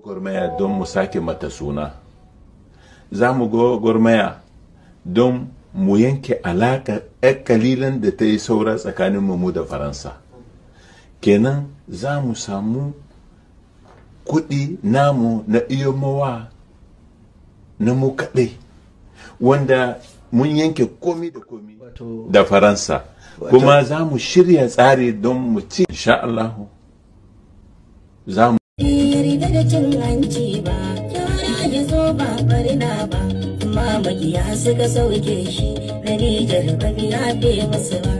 gwagwarmaya don mu sake mata suna. Za mu gwagwarmaya don mu yanke alaƙa ‘yar kalilan da ta yi saura tsakanin mu da Faransa. Kenan za mu samu kuɗi namu na iyo mawa na mu kaɗai, wanda mun yanke komi da komi da Faransa. Kuma za mu shirya tsari don mu ci, insha Allah. Za mu yarda da cin hanci ba, kyara ya zo ba barna ba, amma makiya suka sauke shi, na Nijar ba ya fi musu ba.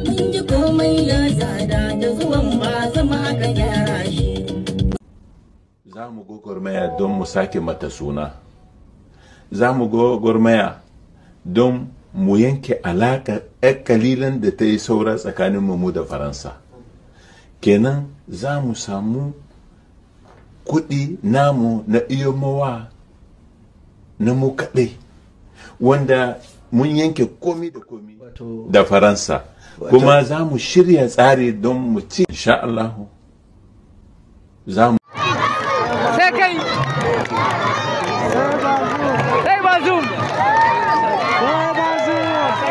Mun ji komai ya tsada da zuwan ba zama aka gyara shi. Za mu gwagwarmaya don mu sake mata suna. Za mu gwagwarmaya don mu yanke alaƙa ‘yar kalilan da ta yi saura tsakanin mu da Faransa. Kenan za mu samu kuɗi namu na iyo mawa na mu kaɗai, wanda mun yanke komi da komi da Faransa. Kuma za mu shirya tsari don mu ci, insha Allah. Za mu sai kai sai Bazoum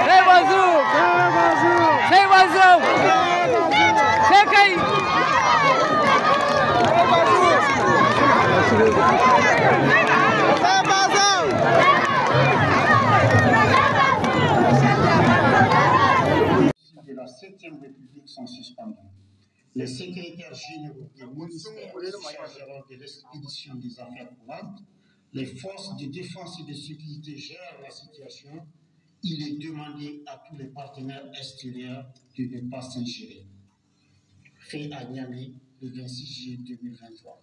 sai Bazoum sai Bazoum sai kai de la 7e République sont suspendus. Les secrétaires généraux des ministères se chargeront de l'expédition des affaires courantes. Les forces de défense et de sécurité gèrent la situation. Il est demandé à tous les partenaires extérieurs de ne pas s'ingérer. Fait à Niamey le 26 juillet 2023.